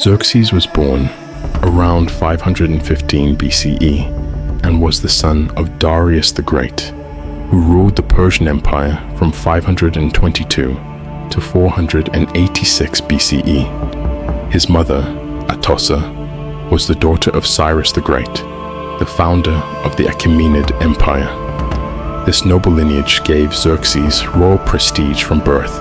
Xerxes was born around 515 BCE and was the son of Darius the Great, who ruled the Persian Empire from 522 to 486 BCE. His mother, Atossa, was the daughter of Cyrus the Great, the founder of the Achaemenid Empire. This noble lineage gave Xerxes royal prestige from birth,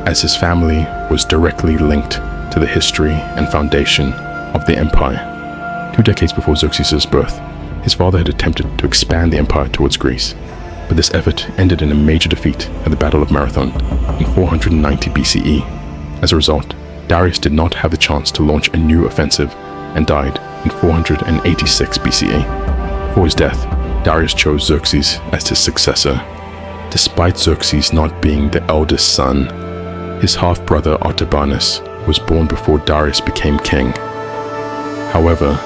as his family was directly linked to the history and foundation of the empire. 2 decades before Xerxes' birth, his father had attempted to expand the empire towards Greece, but this effort ended in a major defeat at the Battle of Marathon in 490 BCE. As a result, Darius did not have the chance to launch a new offensive and died in 486 BCE. Before his death, Darius chose Xerxes as his successor. Despite Xerxes not being the eldest son, his half-brother Artabanus was born before Darius became king. However,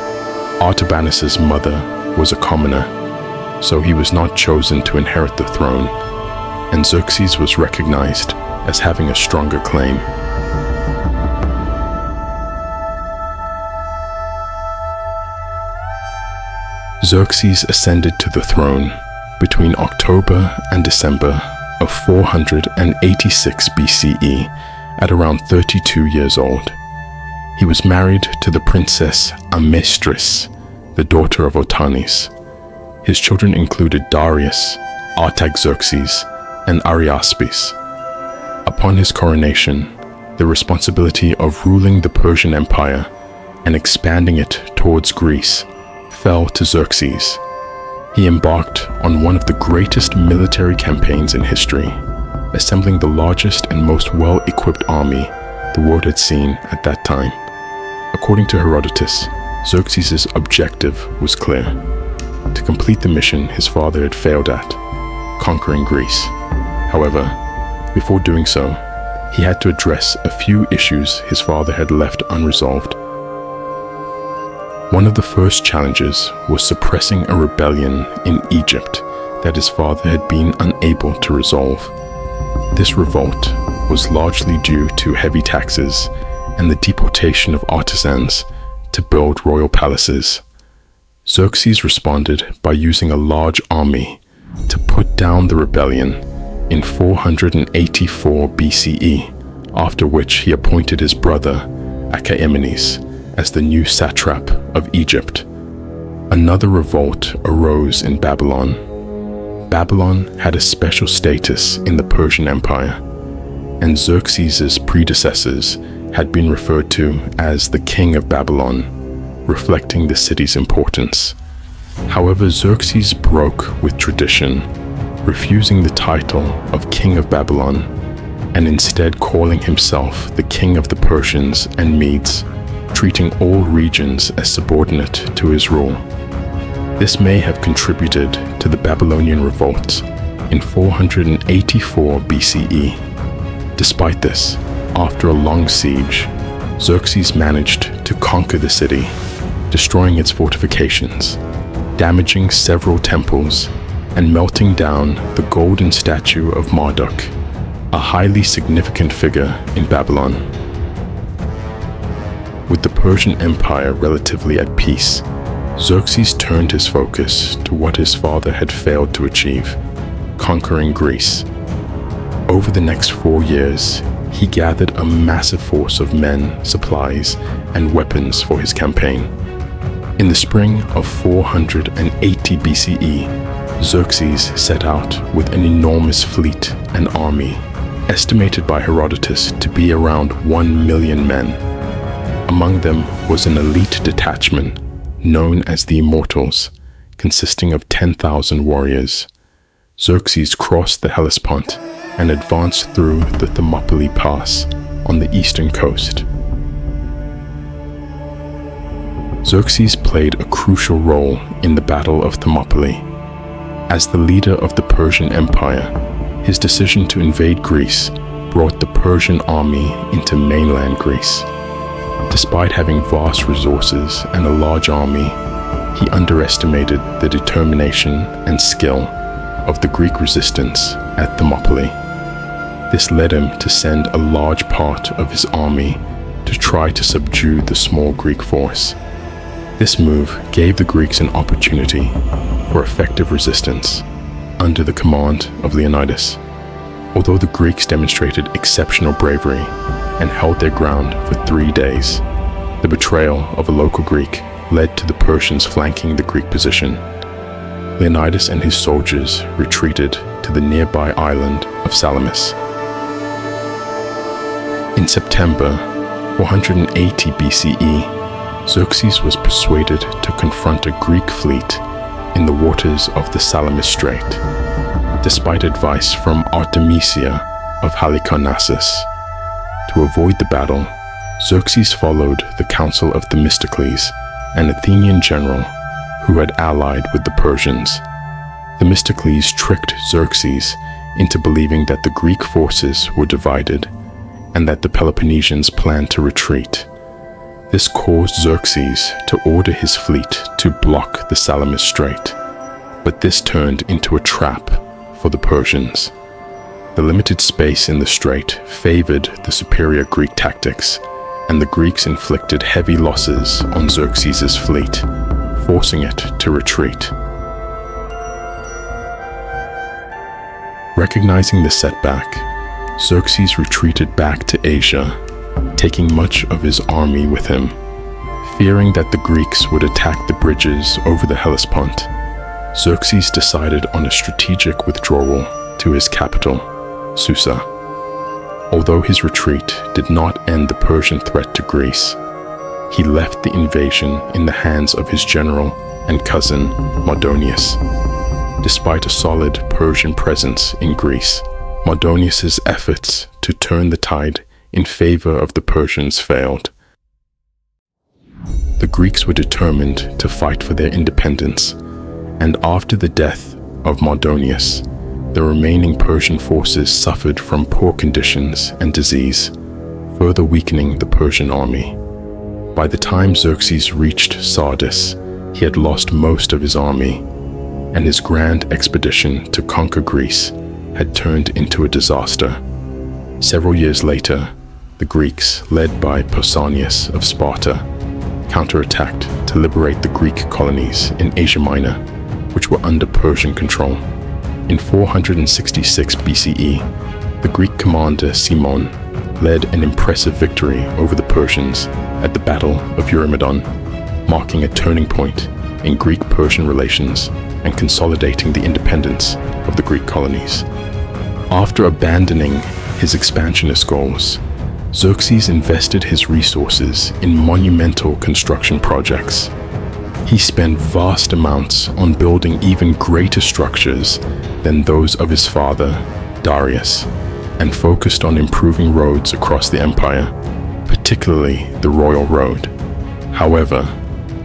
Artabanus's mother was a commoner, so he was not chosen to inherit the throne, and Xerxes was recognized as having a stronger claim. Xerxes ascended to the throne between October and December of 486 BCE at around 32 years old. He was married to the princess Amestris, the daughter of Otanes. His children included Darius, Artaxerxes, and Ariaspes. Upon his coronation, the responsibility of ruling the Persian Empire and expanding it towards Greece fell to Xerxes. He embarked on one of the greatest military campaigns in history, assembling the largest and most well-equipped army the world had seen at that time. According to Herodotus, Xerxes' objective was clear: to complete the mission his father had failed at, conquering Greece. However, before doing so, he had to address a few issues his father had left unresolved. One of the first challenges was suppressing a rebellion in Egypt that his father had been unable to resolve. This revolt was largely due to heavy taxes and the deportation of artisans to build royal palaces. Xerxes responded by using a large army to put down the rebellion in 484 BCE, after which he appointed his brother Achaemenes as the new satrap of Egypt. Another revolt arose in Babylon. Babylon had a special status in the Persian Empire, and Xerxes' predecessors had been referred to as the King of Babylon, reflecting the city's importance. However, Xerxes broke with tradition, refusing the title of King of Babylon, and instead calling himself the King of the Persians and Medes, treating all regions as subordinate to his rule. This may have contributed to the Babylonian revolt in 484 BCE. Despite this, after a long siege, Xerxes managed to conquer the city, destroying its fortifications, damaging several temples, and melting down the golden statue of Marduk, a highly significant figure in Babylon. With the Persian Empire relatively at peace, Xerxes turned his focus to what his father had failed to achieve: conquering Greece. Over the next 4 years, he gathered a massive force of men, supplies, and weapons for his campaign. In the spring of 480 BCE, Xerxes set out with an enormous fleet and army, estimated by Herodotus to be around 1 million men. Among them was an elite detachment known as the Immortals, consisting of 10,000 warriors. Xerxes crossed the Hellespont and advanced through the Thermopylae Pass on the eastern coast. Xerxes played a crucial role in the Battle of Thermopylae. As the leader of the Persian Empire, his decision to invade Greece brought the Persian army into mainland Greece. Despite having vast resources and a large army, he underestimated the determination and skill of the Greek resistance at Thermopylae. This led him to send a large part of his army to try to subdue the small Greek force. This move gave the Greeks an opportunity for effective resistance under the command of Leonidas. Although the Greeks demonstrated exceptional bravery and held their ground for 3 days, the betrayal of a local Greek led to the Persians flanking the Greek position. Leonidas and his soldiers retreated to the nearby island of Salamis. In September 480 BCE, Xerxes was persuaded to confront a Greek fleet in the waters of the Salamis Strait, despite advice from Artemisia of Halicarnassus. To avoid the battle, Xerxes followed the counsel of Themistocles, an Athenian general who had allied with the Persians. Themistocles tricked Xerxes into believing that the Greek forces were divided and that the Peloponnesians planned to retreat. This caused Xerxes to order his fleet to block the Salamis Strait, but this turned into a trap for the Persians. The limited space in the strait favored the superior Greek tactics, and the Greeks inflicted heavy losses on Xerxes' fleet, forcing it to retreat. Recognizing the setback, Xerxes retreated back to Asia, taking much of his army with him. Fearing that the Greeks would attack the bridges over the Hellespont, Xerxes decided on a strategic withdrawal to his capital, Susa. Although his retreat did not end the Persian threat to Greece, he left the invasion in the hands of his general and cousin, Mardonius. Despite a solid Persian presence in Greece, Mardonius's efforts to turn the tide in favor of the Persians failed. The Greeks were determined to fight for their independence, and after the death of Mardonius, the remaining Persian forces suffered from poor conditions and disease, further weakening the Persian army. By the time Xerxes reached Sardis, he had lost most of his army, and his grand expedition to conquer Greece had turned into a disaster. Several years later, the Greeks, led by Pausanias of Sparta, counterattacked to liberate the Greek colonies in Asia Minor, which were under Persian control. In 466 BCE, the Greek commander Cimon led an impressive victory over the Persians at the Battle of Eurymedon, marking a turning point in Greek-Persian relations and consolidating the independence of the Greek colonies. After abandoning his expansionist goals, Xerxes invested his resources in monumental construction projects. He spent vast amounts on building even greater structures than those of his father, Darius, and focused on improving roads across the empire, particularly the Royal Road. However,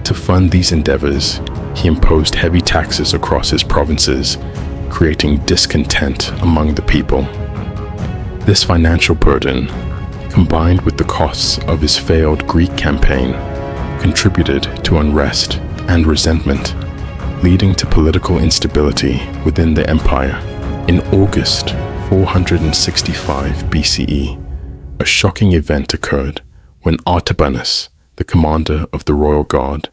to fund these endeavors, he imposed heavy taxes across his provinces, creating discontent among the people. This financial burden, combined with the costs of his failed Greek campaign, contributed to unrest and resentment, leading to political instability within the empire. In August 465 BCE, a shocking event occurred when Artabanus, the commander of the royal guard,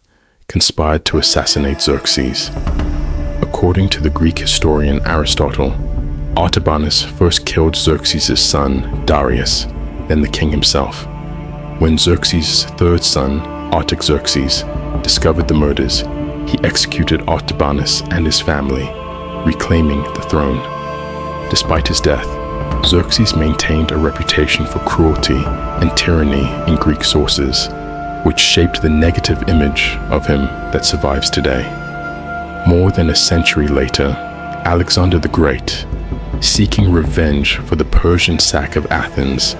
conspired to assassinate Xerxes. According to the Greek historian Aristotle, Artabanus first killed Xerxes' son, Darius, then the king himself. When Xerxes' third son, Artaxerxes, discovered the murders, he executed Artabanus and his family, reclaiming the throne. Despite his death, Xerxes maintained a reputation for cruelty and tyranny in Greek sources, which shaped the negative image of him that survives today. More than a century later, Alexander the Great, seeking revenge for the Persian sack of Athens,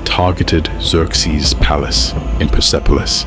targeted Xerxes' palace in Persepolis.